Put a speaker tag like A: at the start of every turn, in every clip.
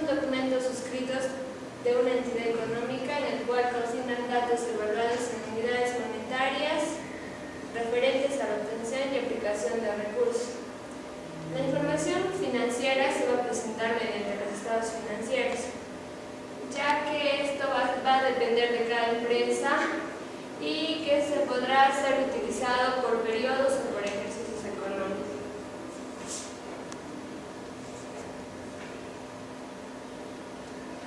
A: son documentos suscritos de una entidad económica en el cual consignan datos evaluados en unidades monetarias referentes a la obtención y aplicación de recursos. La información financiera se va a presentar mediante los estados financieros, ya que esto va a depender de cada empresa y que se podrá ser utilizado por periodos o por ejercicios económicos.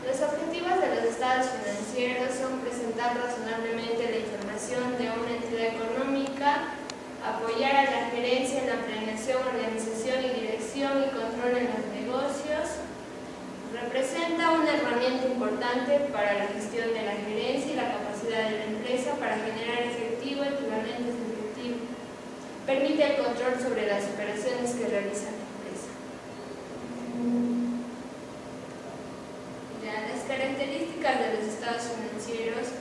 A: Los objetivos de los estados financieros son presentar razonablemente la información de una entidad económica, apoyar a la gerencia en la planeación, organización y dirección y control en los negocios. Representa una herramienta importante para la gestión de la gerencia y la capacidad de la empresa para generar efectivo, equivalentes de efectivo. Permite el control sobre las operaciones que realiza la empresa. Las características de los estados financieros,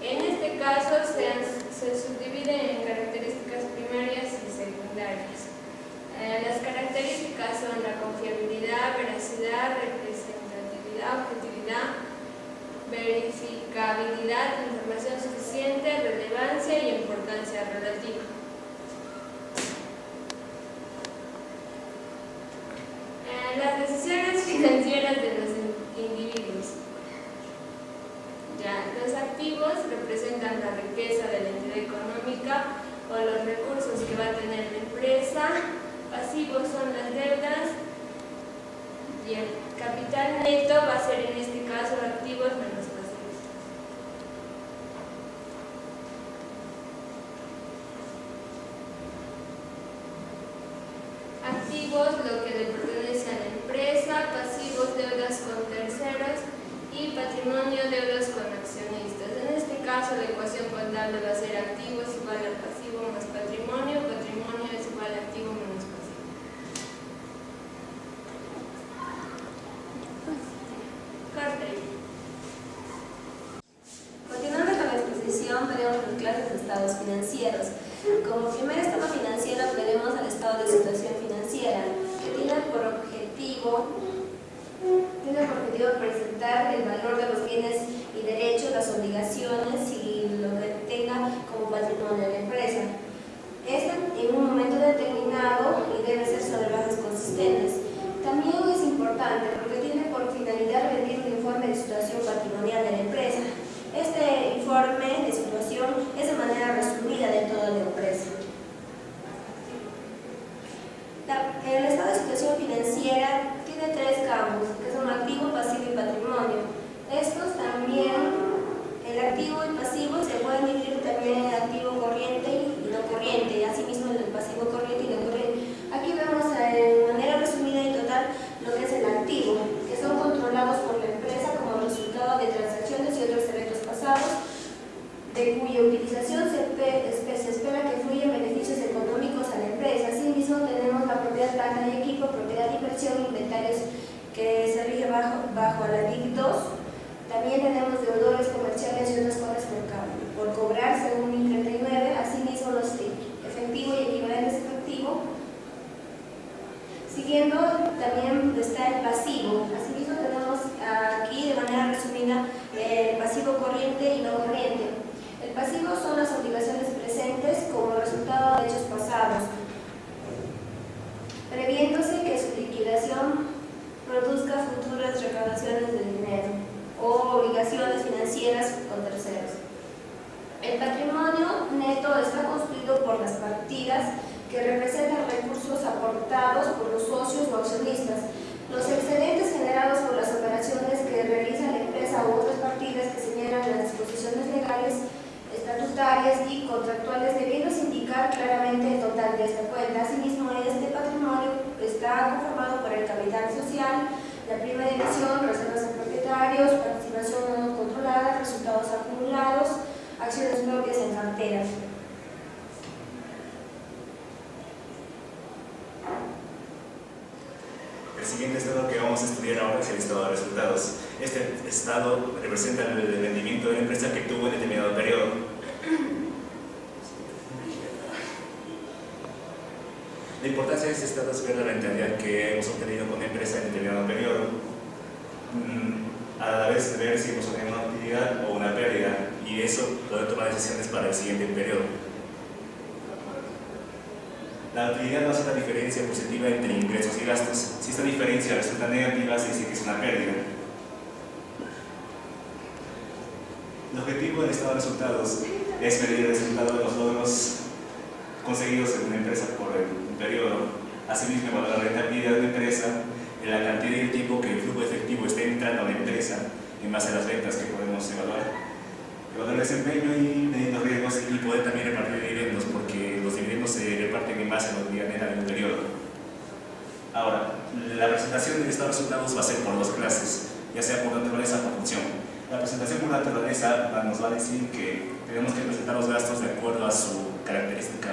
A: en este caso se subdividen en características primarias y secundarias. Las características son la confiabilidad, veracidad, representatividad, objetividad, verificabilidad, información suficiente, relevancia y importancia relativa. Las decisiones financieras de los individuos. Los activos representan la riqueza de la entidad económica o los recursos que va a tener la empresa. Pasivos son las deudas y el capital neto va a ser en este caso activos menos pasivos. Activos, lo que le pertenece a la empresa; pasivos, deudas con terceros; y patrimonio, deudas con accionistas. En este caso la ecuación contable va a ser activos igual a pasivo más patrimonio; patrimonio es igual a activo menos pasivo.
B: Continuando con la exposición, veremos las clases de estados financieros. Como primer estado financiero veremos el estado de situación financiera, que tiene por objetivo presentar el valor de los bienes y derechos, las obligaciones y lo que tenga como patrimonio de la empresa. Esto en un momento determinado y debe ser sobre bases consistentes. También es importante porque tiene por finalidad rendir un informe de situación patrimonial de la empresa. Este informe de situación es de manera resumida de toda la empresa. El estado de situación financiera tiene tres campos, que son activo, pasivo y patrimonio. Estos también, el activo y pasivo, se pueden dividir también en activo corriente y no corriente, asimismo el pasivo corriente y no corriente. Aquí vemos de manera resumida y total lo que es el activo, que son controlados por la empresa como resultado de transacciones y otros eventos pasados, de cuya utilización se espera que fluyan beneficios económicos a la empresa. Asimismo, tenemos la propiedad, planta y equipo, propiedad, inversión, inventarios, que se rige bajo la DIC 2. También tenemos deudores comerciales y otras cosas por cobrar según 1039. Asimismo, los efectivo y equivalentes efectivo. Siguiendo, también está el pasivo. Asimismo, tenemos aquí de manera resumida el pasivo corriente y no corriente. El pasivo son las obligaciones presentes como resultado de hechos pasados, previéndose que su liquidación produzca futuras recaudaciones de dinero o obligaciones financieras con terceros. El patrimonio neto está constituido por las partidas que representan recursos aportados por los socios o accionistas, los excedentes generados por las operaciones que realiza la empresa u otras partidas que señalan las disposiciones legales, estatutarias y contractuales, debiéndose indicar claramente el total de esta cuenta. Asimismo, este patrimonio está conformado por el capital social, la primera división, reservas de propietarios, participación no controlada, resultados acumulados, acciones propias en cartera.
C: El siguiente estado que vamos a estudiar ahora es el estado de resultados. Este estado representa el rendimiento de la empresa que tuvo en determinado periodo. La importancia de este estado es ver la rentabilidad que hemos obtenido con la empresa en determinado periodo. a la vez ver si hemos tenido una utilidad o una pérdida, y eso poder tomar decisiones para el siguiente periodo. La utilidad no hace la diferencia positiva entre ingresos y gastos. Si esta diferencia resulta negativa, se dice que es una pérdida. El objetivo del estado de resultados es medir el resultado de los logros conseguidos en una empresa por el periodo. Asimismo, evaluar la rentabilidad de una empresa, en la cantidad y el tiempo que el flujo efectivo esté entrando a la empresa en base a las ventas que podemos evaluar. Evaluar el desempeño y medir los riesgos, y poder también repartir dividendos, porque los dividendos se reparten en base a la utilidad neta de un periodo. Ahora, la presentación del estado de resultados va a ser por dos clases, ya sea por naturaleza o por función. La presentación por naturaleza nos va a decir que tenemos que presentar los gastos de acuerdo a su característica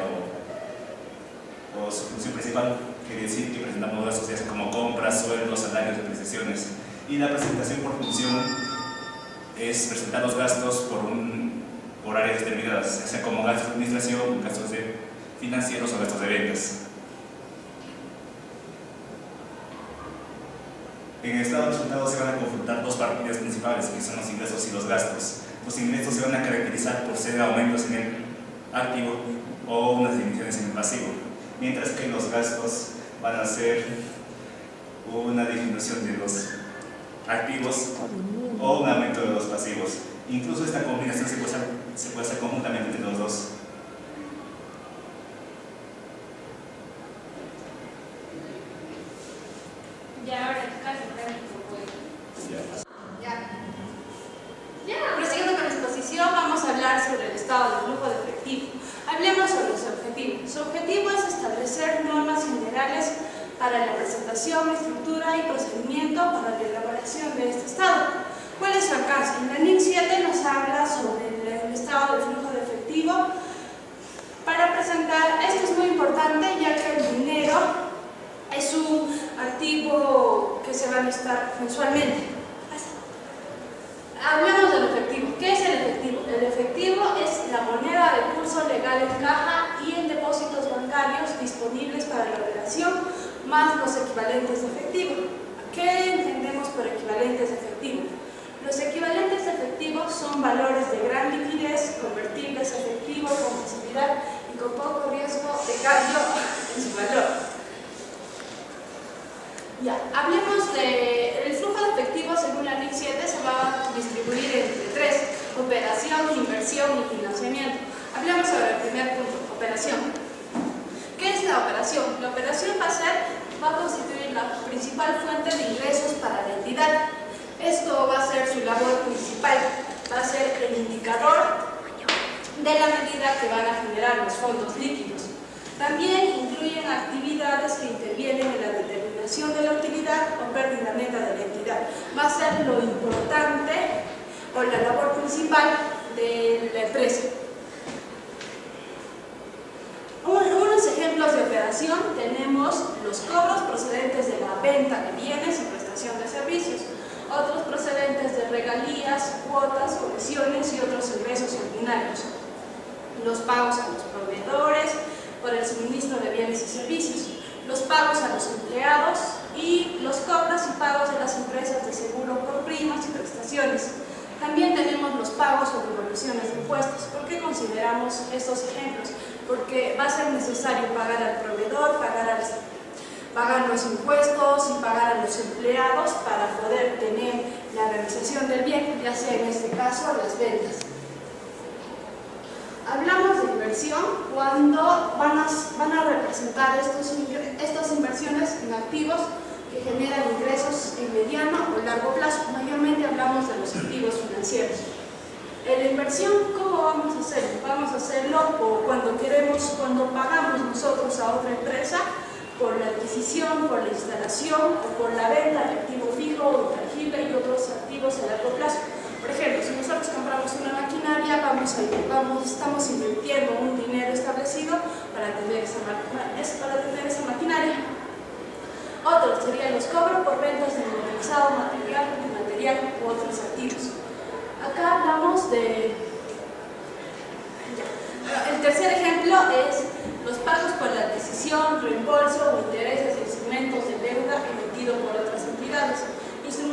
C: o su función principal. Quiere decir que presentamos gastos ya sea como compras, sueldos, salarios, depreciaciones. Y la presentación por función es presentar los gastos por áreas determinadas, ya sea como gastos de administración, gastos financieros o gastos de ventas. En el estado de resultados se van a confrontar dos partidas principales, que son los ingresos y los gastos. Los ingresos se van a caracterizar por ser aumentos en el activo o unas disminuciones en el pasivo, mientras que los gastos van a ser una disminución de los activos o un aumento de los pasivos. Incluso esta combinación se puede hacer conjuntamente entre los dos.
D: Prosiguiendo con la exposición, vamos a hablar sobre el estado de flujo de efectivo. Hablemos sobre su objetivo. Su objetivo es establecer normas generales para la presentación, estructura y procedimiento para la elaboración de este estado. ¿Cuál es su alcance? En la NIC 7 nos habla sobre el estado de flujo de efectivo. Para presentar, esto es muy importante, ya que el dinero es un activo que se va a necesitar mensualmente. Hablemos del efectivo. ¿Qué es el efectivo? El efectivo es la moneda de curso legal en caja y en depósitos bancarios disponibles para la operación, más los equivalentes de efectivo. ¿Qué entendemos por equivalentes de efectivo? Los equivalentes de efectivo son valores de gran liquidez, convertibles a efectivo con facilidad y con poco riesgo de cambio en su valor. Ya, hablemos del flujo de efectivo según la NIC 7 se va a distribuir entre tres: operación, inversión y financiamiento. Hablemos sobre el primer punto, operación. ¿Qué es la operación? La operación va a constituir la principal fuente de ingresos para la entidad. Esto va a ser su labor principal, va a ser el indicador de la medida que van a generar los fondos líquidos. También incluyen actividades que intervienen en la determinación de la utilidad o pérdida neta de la entidad. Va a ser lo importante o la labor principal de la empresa. Unos ejemplos de operación tenemos los cobros procedentes de la venta de bienes y prestación de servicios, otros procedentes de regalías, cuotas, comisiones y otros ingresos ordinarios, los pagos a los proveedores por el suministro de bienes y servicios, los pagos a los empleados y los cobros y pagos de las empresas de seguro por primas y prestaciones. También tenemos los pagos o devoluciones de impuestos. ¿Por qué consideramos estos ejemplos? Porque va a ser necesario pagar al proveedor, pagar los impuestos y pagar a los empleados para poder tener la realización del bien, ya sea en este caso las ventas. Hablamos de inversión cuando van a representar estas inversiones en activos que generan ingresos en mediano o largo plazo. Mayormente hablamos de los activos financieros. En la inversión, ¿cómo vamos a hacerlo? Vamos a hacerlo cuando pagamos nosotros a otra empresa por la adquisición, por la instalación o por la venta de activo fijo o intangible y otros activos a largo plazo. Por ejemplo, si nosotros compramos una maquinaria, estamos invirtiendo un dinero establecido para tener esa maquinaria. Otros serían los cobros por ventas de inmovilizado, material u otros activos. Acá hablamos de... El tercer ejemplo es los pagos por la adquisición, reembolso o intereses de instrumentos de deuda emitidos por otras entidades.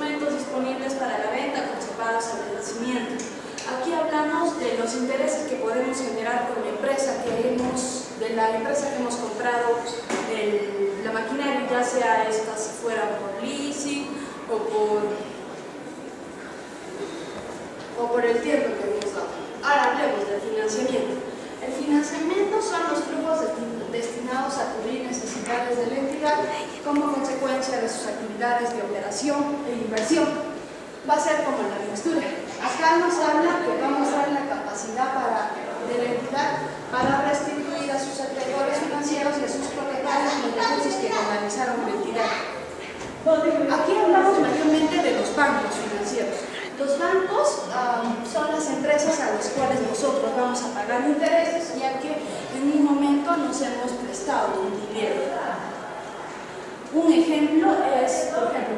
D: instrumentos disponibles para la venta conservados al vencimiento. Aquí hablamos de los intereses que podemos generar con la empresa de la empresa que hemos comprado la maquinaria, ya sea esta si fuera por leasing o por el tiempo que hemos dado. Ahora hablemos del financiamiento. El financiamiento son los flujos destinados a cubrir necesidades de la entidad como consecuencia de sus actividades de operación e inversión. Va a ser como la mixtura. Acá nos habla que vamos a dar la capacidad de la entidad para restituir a sus acreedores financieros y a sus propietarios los recursos que canalizaron la entidad. Aquí hablamos mayormente de los bancos financieros. Los bancos son las empresas a las cuales nosotros vamos a pagar intereses, ya que en un momento nos hemos prestado un dinero. Un ejemplo es,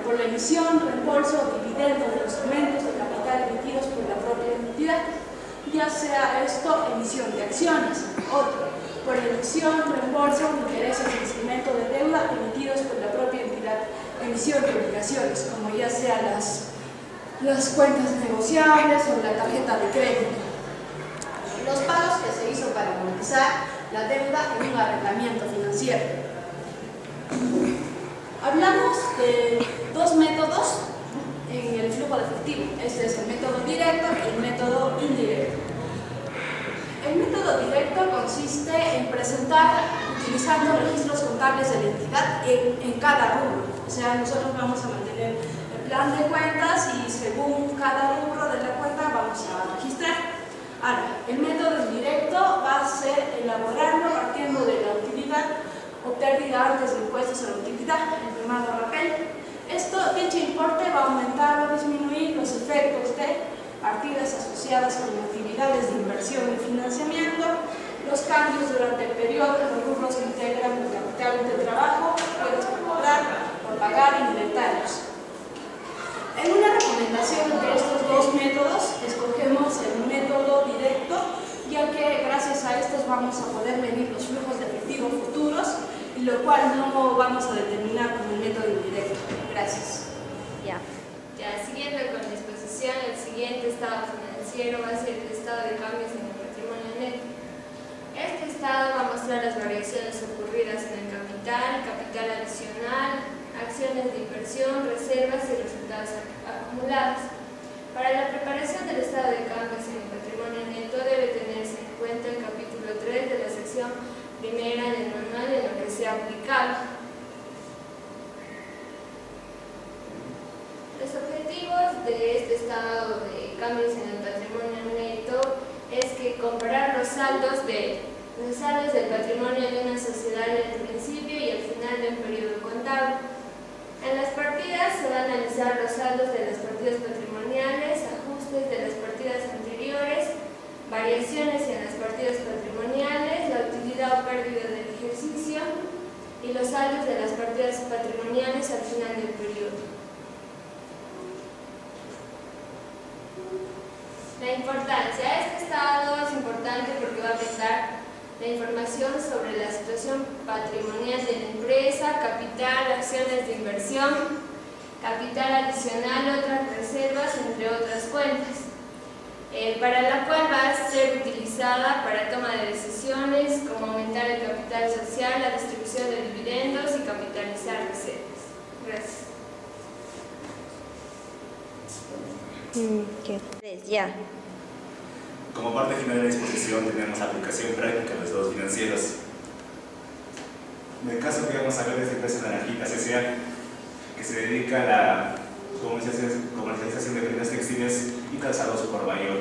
D: por la emisión, reembolso o dividendo de instrumentos de capital emitidos por la propia entidad, ya sea esto emisión de acciones. Otro, por emisión, reembolso o intereses de instrumento de deuda emitidos por la propia entidad. Emisión de obligaciones, como ya sea las cuentas negociables o la tarjeta de crédito. Los pagos que se hizo para amortizar la deuda en un arrendamiento financiero. Hablamos de dos métodos en el flujo de efectivo. Este es el método directo y el método indirecto. El método directo consiste en presentar, utilizando registros contables de la entidad en cada rubro. O sea, nosotros vamos a mantener el plan de cuentas y según cada rubro de la cuenta vamos a registrar. Ahora, el método indirecto va a ser elaborarlo partiendo de la utilidad o pérdida antes de impuestos a la utilidad, el llamado RAPEL. Dicho importe va a aumentar o disminuir los efectos de partidas asociadas con actividades de inversión y financiamiento, los cambios durante el periodo de los rubros que integran el capital de trabajo, puedes cobrar por pagar inventarios. En una recomendación entre estos dos métodos, escogemos el método directo, ya que gracias a estos vamos a poder medir los flujos de efectivo futuros, y lo cual no vamos a determinar con el método indirecto. Gracias.
A: Ya, siguiendo con la exposición, el siguiente estado financiero va a ser el estado de cambios en el patrimonio neto. Este estado va a mostrar las variaciones ocurridas en el capital, capital adicional, acciones de inversión, reservas y resultados acumulados. Para la preparación del estado de cambios en el patrimonio neto debe tenerse en cuenta el capítulo 3 de la sección primera del manual en lo que sea aplicable. Los objetivos de este estado de cambios en el patrimonio neto es que comparar los saldos del patrimonio de una sociedad al principio y al final de un periodo contable. En las partidas se va a analizar los saldos de las partidas patrimoniales, ajustes de las partidas anteriores, variaciones en las partidas patrimoniales, la utilidad o pérdida del ejercicio y los saldos de las partidas patrimoniales al final del periodo. La importancia. Este estado es importante porque va a brindar la información sobre la situación patrimonial de la empresa, capital, acciones de inversión, capital adicional, otras reservas, entre otras cuentas, para la cual va a ser utilizada para toma de decisiones como aumentar el capital social, la distribución de dividendos y capitalizar reservas. Gracias.
B: Ya.
C: Como parte final de la exposición tenemos aplicación práctica de los estados financieros. En el caso que vamos a ver es la empresa Naranjitas S.A., que se dedica a la comercialización de prendas textiles y calzados por mayor.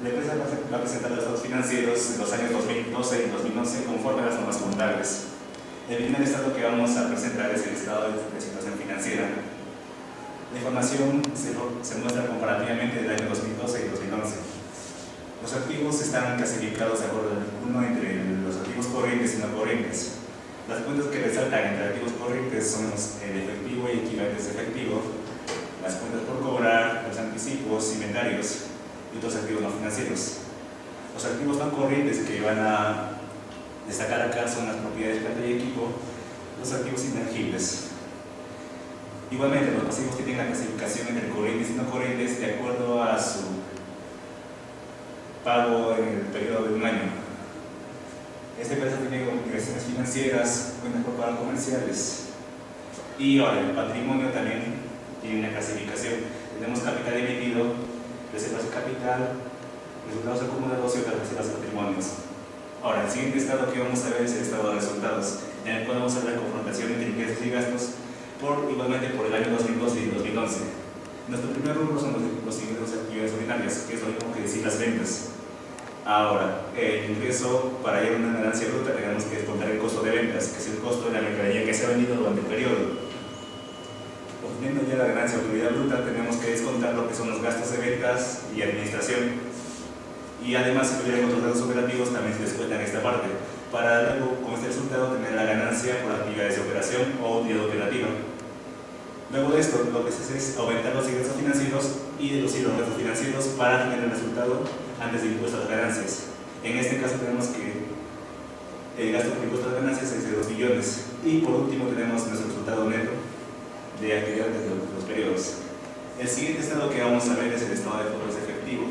C: La empresa va a presentar los estados financieros en los años 2012 y 2011 conforme a las normas contables. El primer estado que vamos a presentar es el estado de situación financiera. La información se muestra comparativamente del año 2012 y 2011. Los activos están clasificados de acuerdo entre los activos corrientes y no corrientes. Las cuentas que resaltan entre activos corrientes son el efectivo y equivalentes de efectivo, las cuentas por cobrar, los anticipos, inventarios y otros activos no financieros. Los activos no corrientes que van a destacar acá son las propiedades, planta y equipo, los activos intangibles. Igualmente, los pasivos tienen la clasificación entre corrientes y no corrientes de acuerdo a su pago en el periodo de un año. Esta empresa tiene obligaciones financieras, cuentas por pago comerciales. Y ahora, el patrimonio también tiene una clasificación. Tenemos capital emitido, reservas de capital, resultados acumulados y otras reservas de patrimonios. Ahora, el siguiente estado que vamos a ver es el estado de resultados, en el cual vamos a ver la confrontación entre ingresos y gastos igualmente por el año 2012 y 2011. Nuestro primer rubro son los ingresos de actividades ordinarias, que es lo mismo que decir las ventas. Ahora, el ingreso para ir a una ganancia bruta tenemos que descontar el costo de ventas, que es el costo de la mercadería que se ha vendido durante el periodo. Obteniendo ya la ganancia o utilidad bruta, tenemos que descontar lo que son los gastos de ventas y administración. Y además, si tuvieran otros datos operativos, también se descuentan esta parte, para luego, con este resultado, tener la ganancia por actividades de operación o utilidad operativa. Luego de esto, lo que se hace es aumentar los ingresos financieros y deducir los gastos financieros para tener el resultado antes de impuesto a las ganancias. En este caso tenemos que el gasto por impuesto a las ganancias es de 2 billones. Y por último tenemos nuestro resultado neto de actividades de los periodos. El siguiente estado que vamos a ver es el estado de flujos de efectivo,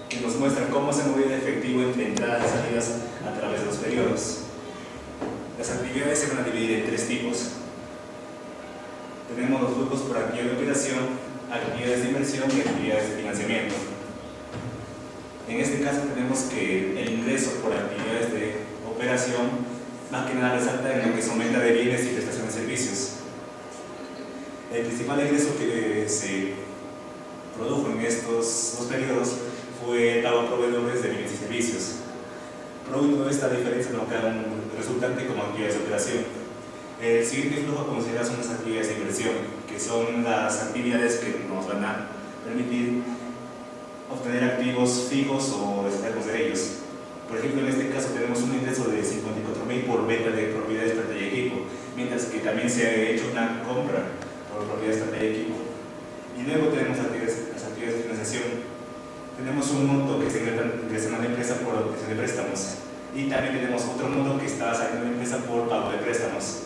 C: que nos muestra cómo se mueve el efectivo entre entradas y salidas a través de los periodos. Las actividades se van a dividir en 3 tipos. Tenemos los flujos por actividad de operación, actividades de inversión y actividades de financiamiento. En este caso tenemos que el ingreso por actividades de operación más que nada resalta en lo que es venta de bienes y prestación de servicios. El principal ingreso que se produjo en estos 2 periodos fue el pago a proveedores de bienes y servicios. Producto de esta diferencia no queda un resultante como actividades de operación. El siguiente flujo a considerar son las actividades de inversión, que son las actividades que nos van a permitir obtener activos fijos o descargos de ellos. Por ejemplo, en este caso tenemos un ingreso de 54.000 por venta de propiedades, planta y equipo, mientras que también se ha hecho una compra por propiedades, planta y equipo. Y luego tenemos las actividades de financiación. Tenemos un monto que se ingresa en la empresa por obtención de préstamos. Y también tenemos otro monto que está saliendo de la empresa por pago de préstamos.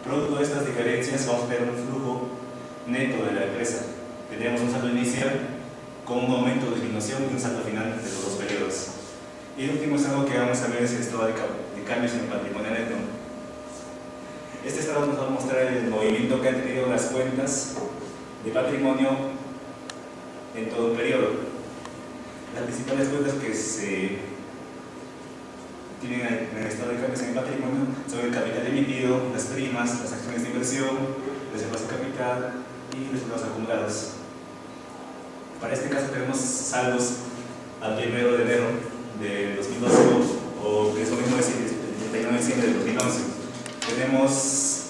C: Producto de estas diferencias vamos a tener un flujo neto de la empresa. Tendríamos un saldo inicial con un aumento de disminución y un saldo final de los 2 periodos. Y el último estado que vamos a ver es el estado de cambios en el patrimonio neto. Este estado nos va a mostrar el movimiento que han tenido las cuentas de patrimonio en todo el periodo. Las principales cuentas que se tienen en el estado de cambios en el patrimonio son el capital emitido, las primas, las acciones de inversión, reservas de capital y resultados acumulados. Para este caso tenemos saldos al 1 de enero de 2012, o que es lo mismo decir, el 31 de diciembre de 2011. Tenemos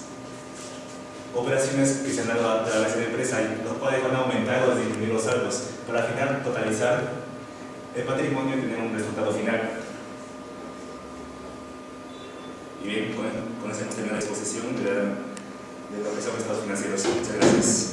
C: operaciones que se han dado a través de la empresa, los cuales van a aumentar o disminuir los saldos, para al final totalizar el patrimonio y tener un resultado final. Y bien, con eso hemos terminado la exposición de lo que son estados financieros. Muchas gracias.